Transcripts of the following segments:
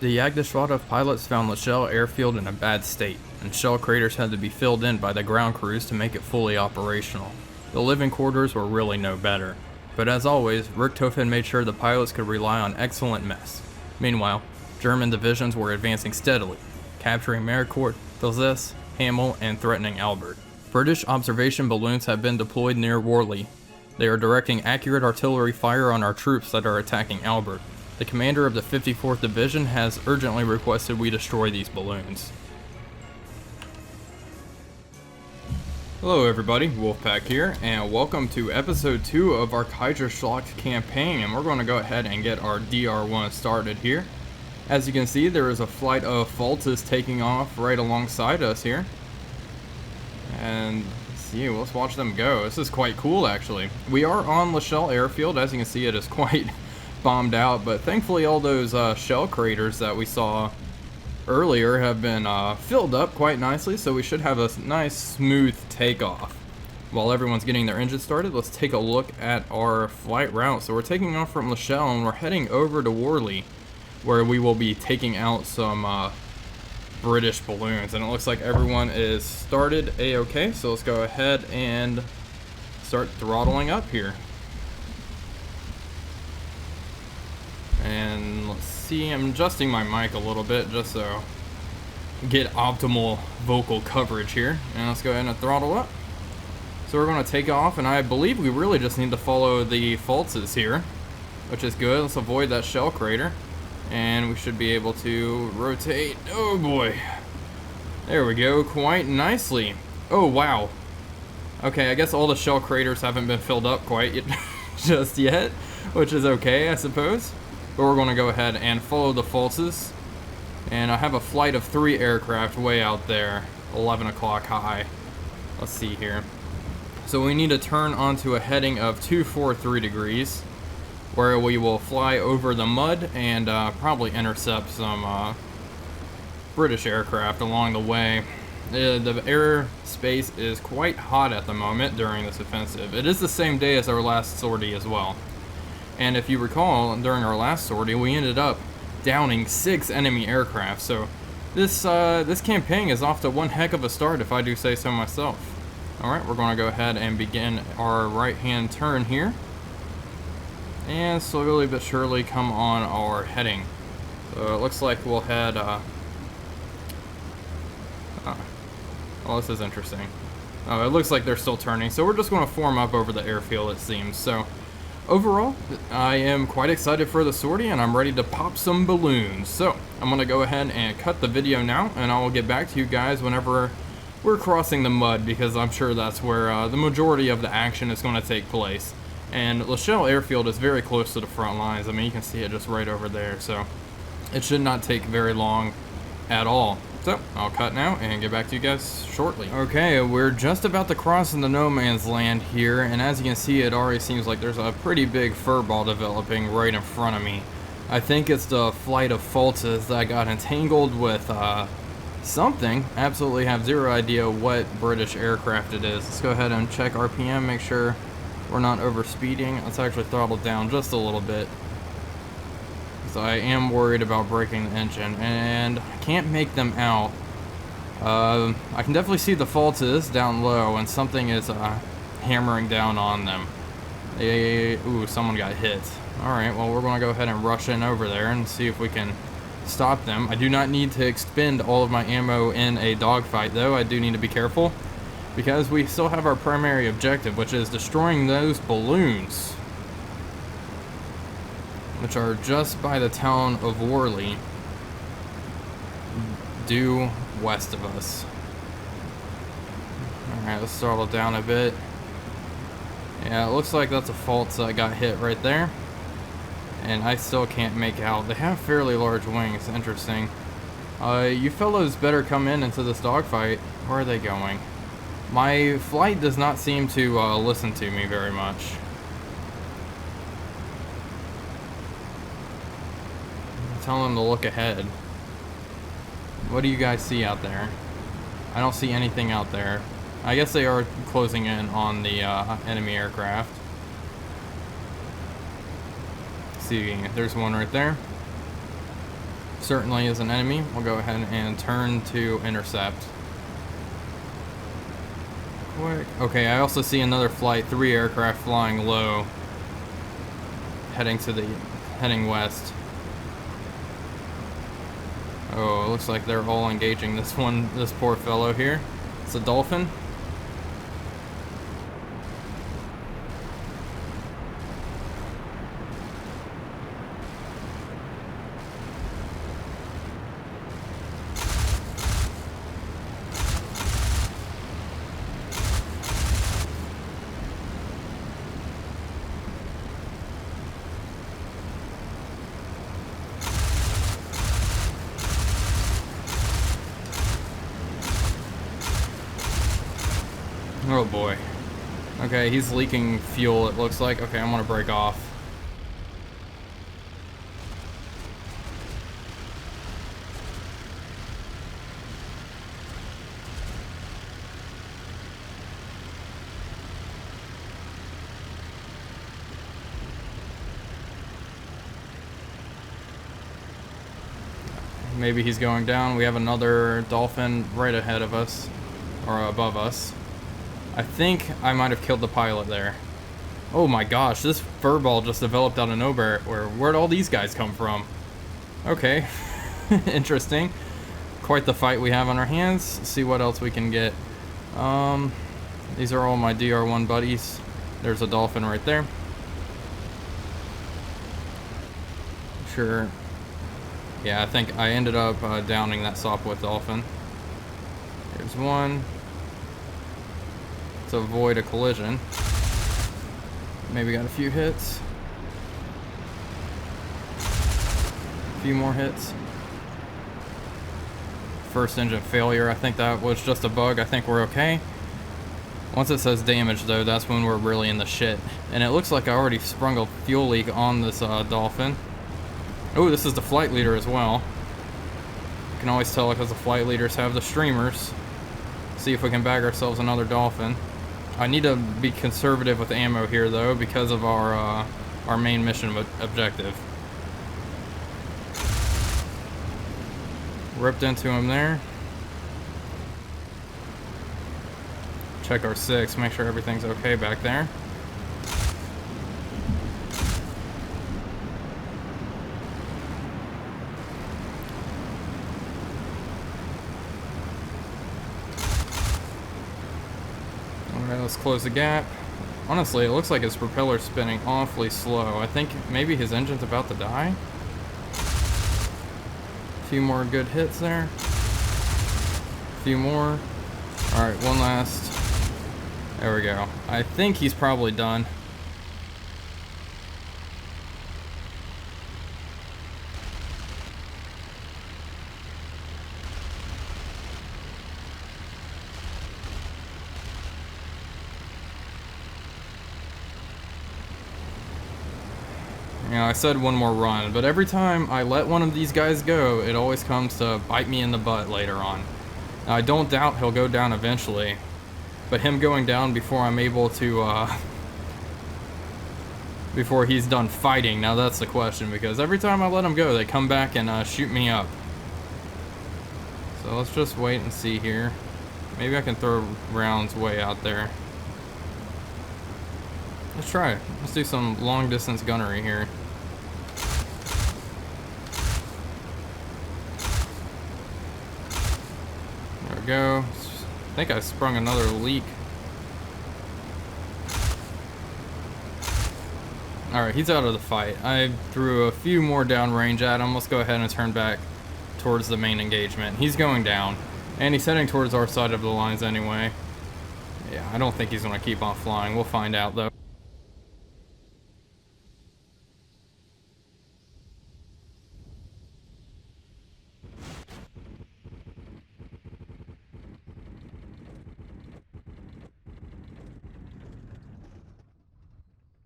The Kaiserschlacht pilots found the shell airfield in a bad state, and shell craters had to be filled in by the ground crews to make it fully operational. The living quarters were really no better. But as always, Richtofen made sure the pilots could rely on excellent mess. Meanwhile, German divisions were advancing steadily, capturing Maricourt, Tilsit, Hamel, and threatening Albert. British observation balloons have been deployed near Worli. They are directing accurate artillery fire on our troops that are attacking Albert. The commander of the 54th Division has urgently requested we destroy these balloons. Hello everybody, Wolfpack here, and welcome to episode 2 of our Kaiserschlacht campaign, and we're going to go ahead and get our DR1 started here. As you can see, there is a flight of Faltzes taking off right alongside us here. And let's watch them go. This is quite cool actually. We are on La Chelle airfield. As you can see, it is quite bombed out, but thankfully all those shell craters that we saw earlier have been filled up quite nicely, so we should have a nice smooth takeoff. While everyone's getting their engine started, let's take a look at our flight route. So we're taking off from La Chelle and we're heading over to Worli, where we will be taking out some British balloons, and it looks like everyone is started a-okay, so let's go ahead and start throttling up here. And let's see, I'm adjusting my mic a little bit just so I get optimal vocal coverage here. And let's go ahead and throttle up. So we're going to take off, and I believe we really just need to follow the Faltzes here, which is good. Let's avoid that shell crater, and we should be able to rotate. Oh boy, there we go, quite nicely. Oh wow. Okay, I guess all the shell craters haven't been filled up quite yet, just yet, which is okay, I suppose. But we're going to go ahead and follow the Faltzes. And I have a flight of 3 aircraft way out there, 11 o'clock high. Let's see here. So we need to turn onto a heading of 243 degrees, where we will fly over the mud and probably intercept some British aircraft along the way. The airspace is quite hot at the moment during this offensive. It is the same day as our last sortie as well. And if you recall, during our last sortie, we ended up downing 6 enemy aircraft. So this campaign is off to one heck of a start, if I do say so myself. Alright, we're going to go ahead and begin our right-hand turn here. And slowly but surely come on our heading. So it looks like we'll head, well, this is interesting. Oh, it looks like they're still turning, so we're just going to form up over the airfield, it seems. So overall, I am quite excited for the sortie, and I'm ready to pop some balloons. So I'm going to go ahead and cut the video now, and I will get back to you guys whenever we're crossing the mud, because I'm sure that's where the majority of the action is going to take place. And La Chelle airfield is very close to the front lines. I mean, you can see it just right over there, so it should not take very long at all. So I'll cut now and get back to you guys shortly. Okay, we're just about to cross into no man's land here, and as you can see, it already seems like there's a pretty big furball developing right in front of me. I think it's the flight of Faltzes that got entangled with something. Absolutely have zero idea what British aircraft it is. Let's go ahead and check RPM, make sure we're not over speeding. Let's actually throttle down just a little bit, so I am worried about breaking the engine, and I can't make them out. I can definitely see the Faltzes down low, and something is hammering down on them. Ooh, someone got hit. Alright, well, we're going to go ahead and rush in over there and see if we can stop them. I do not need to expend all of my ammo in a dogfight, though. I do need to be careful, because we still have our primary objective, which is destroying those balloons, which are just by the town of Worli, due west of us. Alright, let's throttle down a bit. Yeah, it looks like that's a Faltz that got hit right there, and I still can't make out. They have fairly large wings. Interesting. You fellows better come into this dogfight. Where are they going? My flight does not seem to listen to me very much. Tell them to look ahead. What do you guys see out there? I don't see anything out there. I guess they are closing in on the enemy aircraft. See, there's one right there. certainly is an enemy. We'll go ahead and turn to intercept. Quick. Okay, I also see another flight, 3 aircraft flying low, heading west. Oh, it looks like they're all engaging this poor fellow here. It's a Dolphin. Oh boy. Okay, he's leaking fuel, it looks like. Okay, I'm gonna break off. Maybe he's going down. We have another Dolphin right ahead of us, or above us. I think I might have killed the pilot there. Oh my gosh, this furball just developed out of nowhere. Where'd all these guys come from? Okay, interesting. Quite the fight we have on our hands. Let's see what else we can get. These are all my DR1 buddies. There's a Dolphin right there. Sure. Yeah, I think I ended up downing that Sopwith Dolphin. Here's one. To avoid a collision. Maybe got a few hits. A few more hits. First engine failure. I think that was just a bug. I think we're okay. Once it says damage though, that's when we're really in the shit. And it looks like I already sprung a fuel leak on this Dolphin. Oh, this is the flight leader as well. You can always tell because the flight leaders have the streamers. See if we can bag ourselves another Dolphin. I need to be conservative with ammo here though because of our main mission objective. Ripped into him there. Check our 6, make sure everything's okay back there. Alright, let's close the gap. Honestly, it looks like his propeller's spinning awfully slow. I think maybe his engine's about to die. A few more good hits there. A few more. Alright, one last. There we go. I think he's probably done. You know, I said one more run, but every time I let one of these guys go, it always comes to bite me in the butt later on. Now, I don't doubt he'll go down eventually, but him going down before I'm able to, before he's done fighting, now that's the question, because every time I let him go, they come back and shoot me up. So let's just wait and see here. Maybe I can throw rounds way out there. Let's try it. Let's do some long distance gunnery here. There we go. I think I sprung another leak. Alright, he's out of the fight. I threw a few more downrange at him. Let's go ahead and turn back towards the main engagement. He's going down. And he's heading towards our side of the lines anyway. Yeah, I don't think he's going to keep on flying. We'll find out though.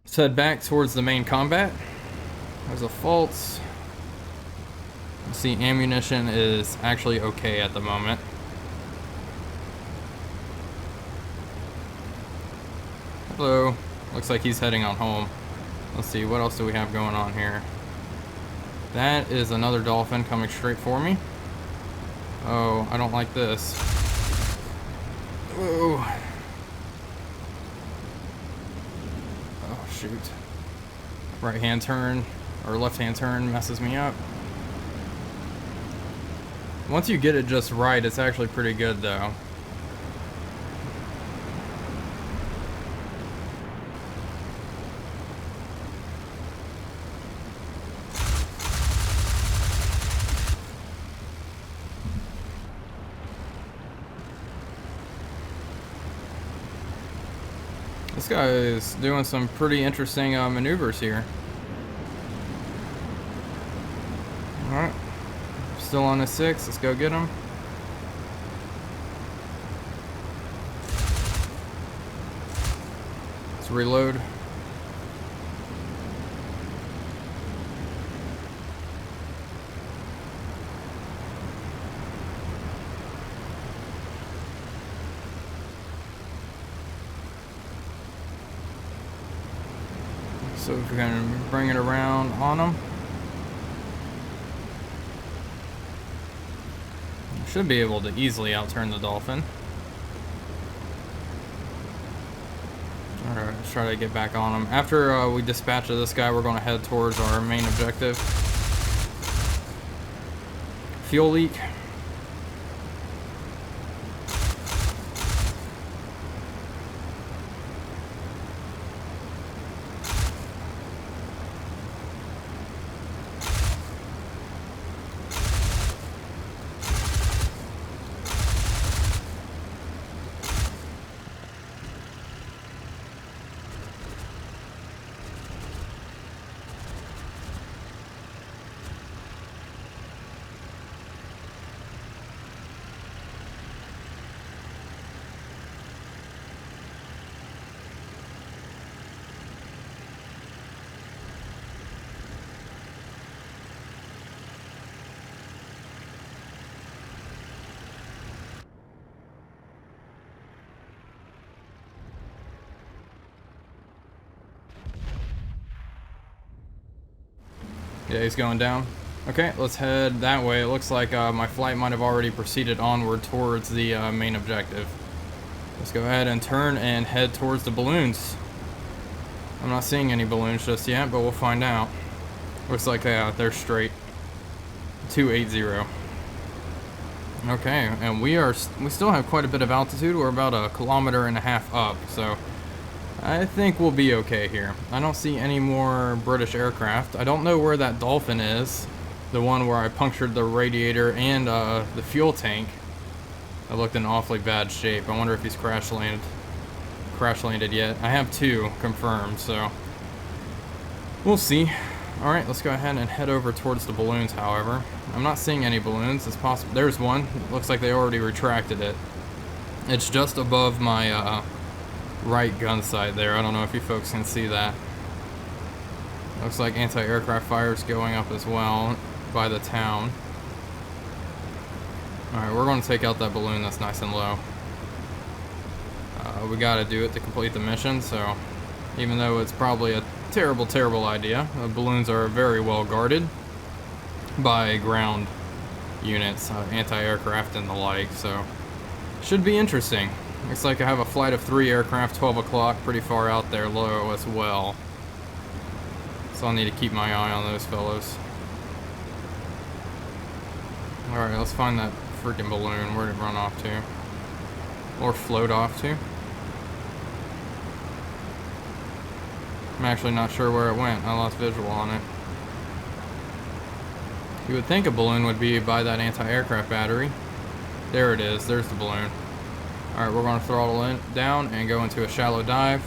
Let's head back towards the main combat. There's a fault. You see, ammunition is actually okay at the moment. Hello. Looks like he's heading on home. Let's see, what else do we have going on here? That is another dolphin coming straight for me. Oh, I don't like this. Whoa. Oh, shoot. Right hand turn, or left hand turn messes me up. Once you get it just right, it's actually pretty good though. This guy is doing some pretty interesting maneuvers here. Alright. Still on the 6. Let's go get him. Let's reload. So if we're going to bring it around on them, should be able to easily outturn the dolphin. Alright, let's try to get back on him. After we dispatch this guy, we're going to head towards our main objective. Fuel leak. Yeah, he's going down. Okay, let's head that way. It looks like my flight might have already proceeded onward towards the main objective. Let's go ahead and turn and head towards the balloons. I'm not seeing any balloons just yet, but we'll find out. Looks like they're straight. 280. Okay, and we still have quite a bit of altitude. We're about 1.5 kilometers up, so I think we'll be okay here. I don't see any more British aircraft. I don't know where that Dolphin is. The one where I punctured the radiator and the fuel tank. That looked in awfully bad shape. I wonder if he's crash landed yet. I have 2 confirmed, so we'll see. Alright, let's go ahead and head over towards the balloons, however. I'm not seeing any balloons. It's possible. There's one. It looks like they already retracted it. It's just above my right gun sight there. I don't know if you folks can see that. Looks like anti-aircraft fire is going up as well by the town. Alright, we're going to take out that balloon that's nice and low. We got to do it to complete the mission, so even though it's probably a terrible idea, the balloons are very well guarded by ground units, anti-aircraft and the like, so should be interesting. Looks like I have a flight of 3 aircraft, 12 o'clock, pretty far out there low as well. So I'll need to keep my eye on those fellows. Alright, let's find that freaking balloon. Where'd it run off to? Or float off to? I'm actually not sure where it went. I lost visual on it. You would think a balloon would be by that anti-aircraft battery. There it is. There's the balloon. Alright, we're going to throttle it down and go into a shallow dive.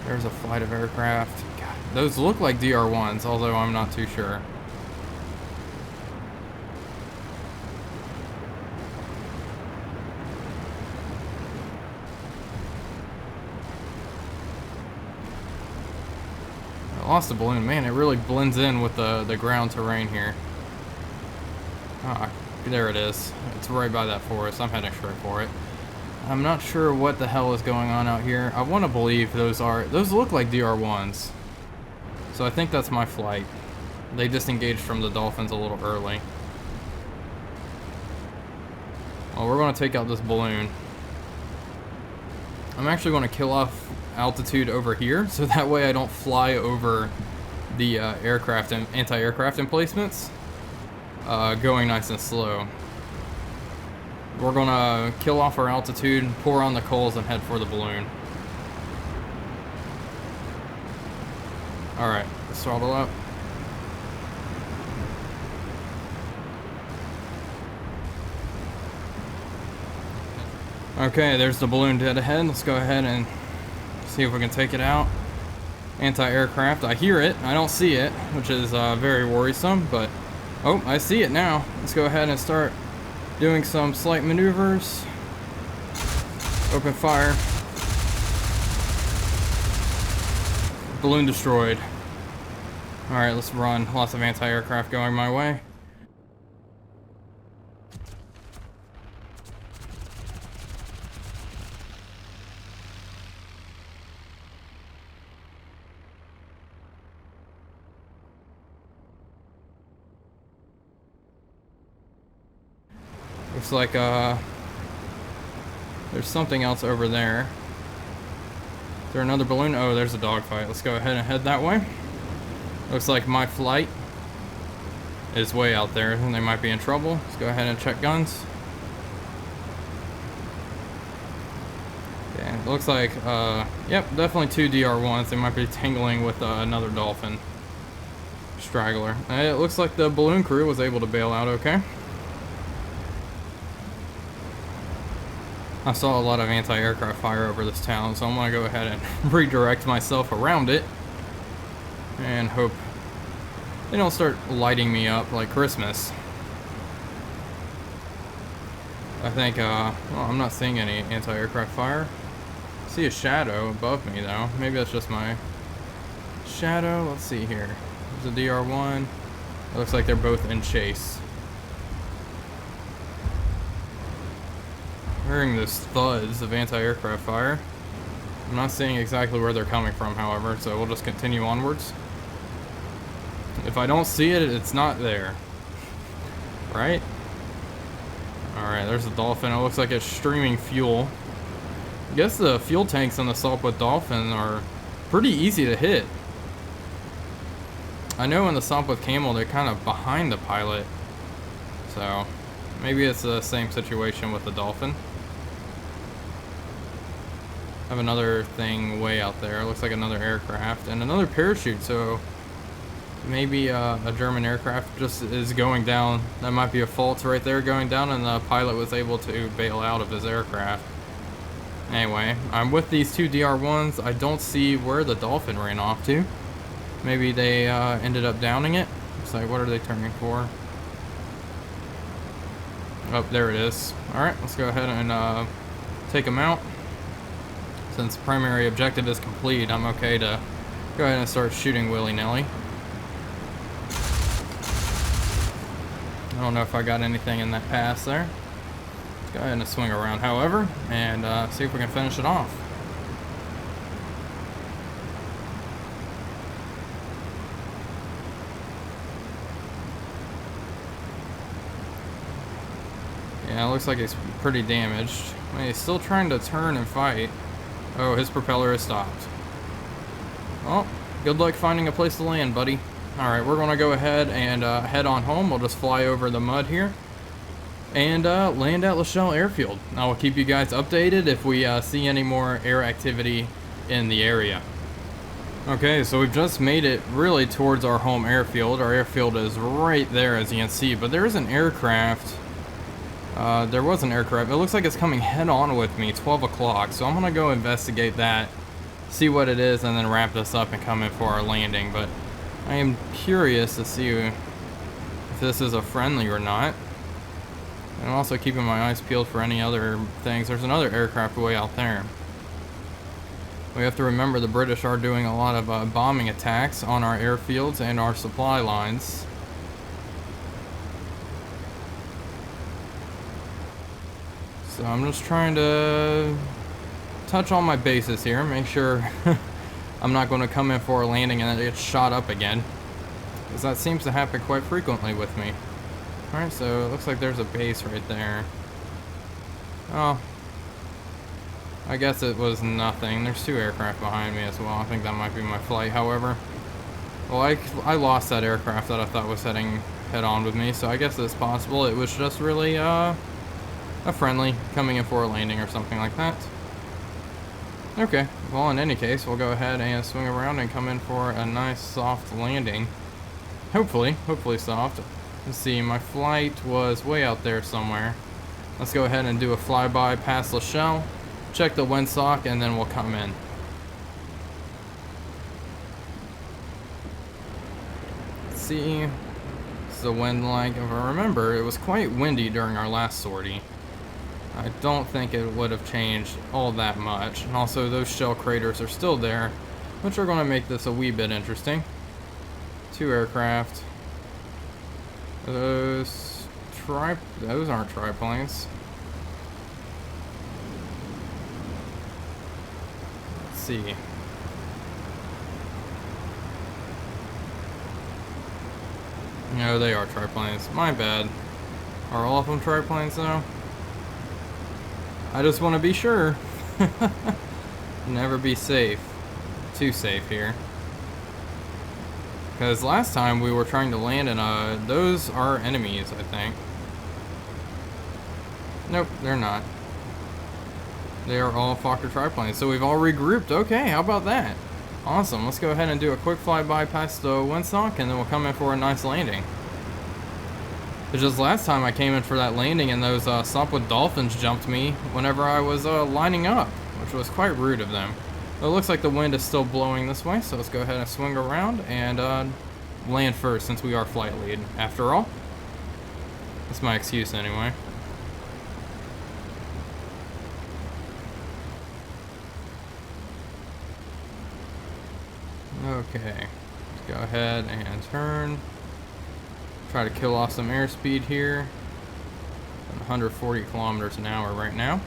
There's a flight of aircraft. God, those look like DR-1s, although I'm not too sure. I lost the balloon. Man, it really blends in with the ground terrain here. Ah, there it is. It's right by that forest. I'm heading straight for it. I'm not sure what the hell is going on out here. I want to believe those look like DR-1s. So I think that's my flight. They disengaged from the Dolphins a little early. Well, we're going to take out this balloon. I'm actually going to kill off altitude over here, so that way I don't fly over the aircraft and anti-aircraft emplacements, going nice and slow. We're going to kill off our altitude, pour on the coals, and head for the balloon. Alright, let's throttle up. Okay, there's the balloon dead ahead. Let's go ahead and see if we can take it out. Anti-aircraft. I hear it. I don't see it, which is very worrisome, but... Oh, I see it now. Let's go ahead and start doing some slight maneuvers. Open fire. Balloon destroyed. Alright, let's run. Lots of anti-aircraft going my way. Looks like there's something else over there. Is there another balloon? Oh, there's a dogfight. Let's go ahead and head that way. Looks like my flight is way out there and they might be in trouble. Let's go ahead and check guns. Okay, it looks like yep, definitely two DR1s. They might be tangling with another Dolphin straggler. It looks like the balloon crew was able to bail out okay. I saw a lot of anti-aircraft fire over this town, so I'm going to go ahead and redirect myself around it and hope they don't start lighting me up like Christmas. I think, well, I'm not seeing any anti-aircraft fire. I see a shadow above me, though. Maybe that's just my shadow. Let's see here. There's a DR1. It looks like they're both in chase. Hearing those thuds of anti-aircraft fire. I'm not seeing exactly where they're coming from, however, so we'll just continue onwards. If I don't see it, it's not there. Right? Alright, there's a Dolphin. It looks like it's streaming fuel. I guess the fuel tanks on the Sopwith Dolphin are pretty easy to hit. I know in the Sopwith Camel, they're kind of behind the pilot. So, maybe it's the same situation with the Dolphin. I have another thing way out there. It looks like another aircraft and another parachute, so maybe a German aircraft just is going down. That might be a fault right there going down, and the pilot was able to bail out of his aircraft. Anyway, I'm with these two DR1s. I don't see where the Dolphin ran off to. Maybe they ended up downing it. It's like, what are they turning for? Oh, there it is. Alright, let's go ahead and take them out. Since primary objective is complete, I'm okay to go ahead and start shooting willy-nilly. I don't know if I got anything in that pass there. Let's go ahead and swing around, however, and see if we can finish it off. Yeah, it looks like he's pretty damaged. I mean, he's still trying to turn and fight. Oh, his propeller has stopped. Well, good luck finding a place to land, buddy. Alright, we're going to go ahead and head on home. We'll just fly over the mud here and land at Lachelle Airfield. I will keep you guys updated if we see any more air activity in the area. Okay, so we've just made it really towards our home airfield. Our airfield is right there, as you can see, but there is an aircraft. There was an aircraft. It looks like it's coming head-on with me, 12 o'clock. So I'm going to go investigate that, see what it is, and then wrap this up and come in for our landing. But I am curious to see if this is a friendly or not. And I'm also keeping my eyes peeled for any other things. There's another aircraft way out there. We have to remember the British are doing a lot of bombing attacks on our airfields and our supply lines. So I'm just trying to touch all my bases here, make sure I'm not going to come in for a landing and then get shot up again. because that seems to happen quite frequently with me. Alright, so it looks like there's a base right there. Oh, I guess it was nothing. There's 2 aircraft behind me as well. I think that might be my flight, however. Well, I lost that aircraft that I thought was heading head-on with me, so I guess it's possible it was just really a friendly coming in for a landing or something like that. Okay, well, in any case, we'll go ahead and swing around and come in for a nice soft landing. Hopefully soft. Let's see, my flight was way out there somewhere. Let's go ahead and do a flyby past Lachelle, check the windsock, and then we'll come in. Let's see. This is the wind like. If I remember, it was quite windy during our last sortie. I don't think it would have changed all that much. And also, those shell craters are still there, which are going to make this a wee bit interesting. 2 aircraft. Those aren't triplanes. Let's see. No, they are triplanes. My bad. Are all of them triplanes though? I just want to be sure. Never be safe. Too safe here. Because last time we were trying to land in those are enemies, I think. Nope, they're not. They are all Fokker triplanes. So we've all regrouped. Okay, how about that? Awesome. Let's go ahead and do a quick flyby past the windsock, and then we'll come in for a nice landing. It's just last time I came in for that landing, and those Sopwith Dolphins jumped me whenever I was lining up, which was quite rude of them. It looks like the wind is still blowing this way, so let's go ahead and swing around and land first since we are flight lead. After all, that's my excuse anyway. Okay, let's go ahead and turn. Try to kill off some airspeed here. 140 kilometers an hour right now.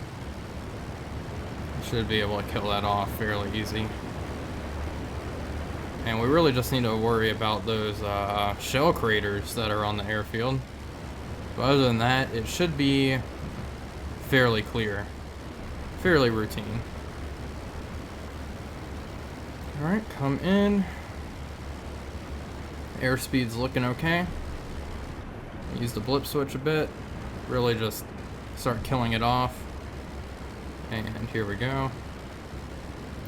Should be able to kill that off fairly easy. And we really just need to worry about those shell craters that are on the airfield. But other than that, it should be fairly clear. Fairly routine. Alright, come in. Airspeed's looking okay. Use the blip switch a bit. Really just start killing it off. And here we go.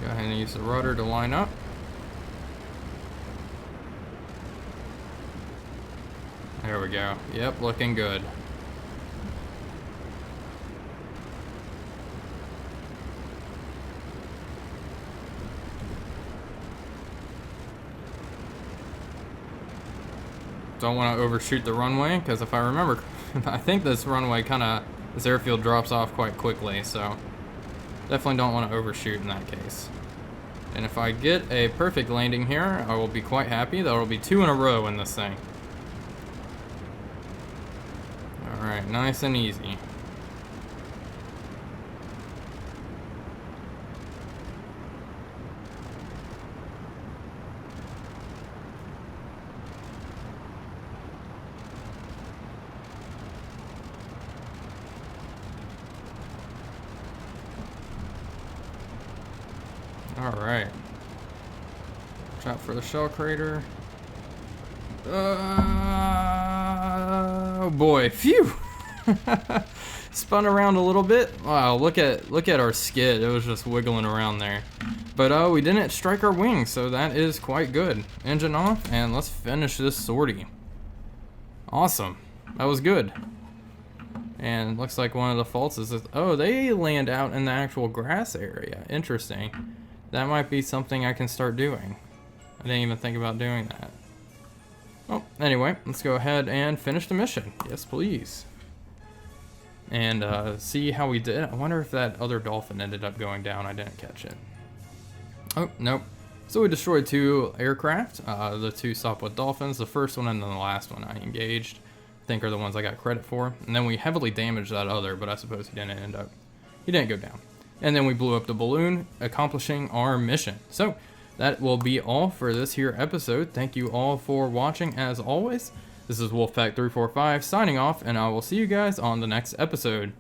Go ahead and use the rudder to line up. There we go. Yep, looking good. Don't want to overshoot the runway, because if I remember, I think this runway this airfield drops off quite quickly, so definitely don't want to overshoot in that case. And if I get a perfect landing here, I will be quite happy. There will be 2 in a row in this thing. Alright, nice and easy. Alright. Watch out for the shell crater. Oh boy, phew! Spun around a little bit. Wow, look at our skid. It was just wiggling around there. But we didn't strike our wings, so that is quite good. Engine off, and let's finish this sortie. Awesome. That was good. And looks like one of the faults is that, oh, they land out in the actual grass area. Interesting. That might be something I can start doing. I didn't even think about doing that. Well, anyway, let's go ahead and finish the mission. Yes, please. And see how we did. I wonder if that other dolphin ended up going down. I didn't catch it. Oh, nope. So we destroyed 2 aircraft. The 2 Sopwith Dolphins. The first one and then the last one I engaged. I think are the ones I got credit for. And then we heavily damaged that other, but I suppose he didn't go down. And then we blew up the balloon, accomplishing our mission. So, that will be all for this here episode. Thank you all for watching as always. This is Wolfpack345 signing off, and I will see you guys on the next episode.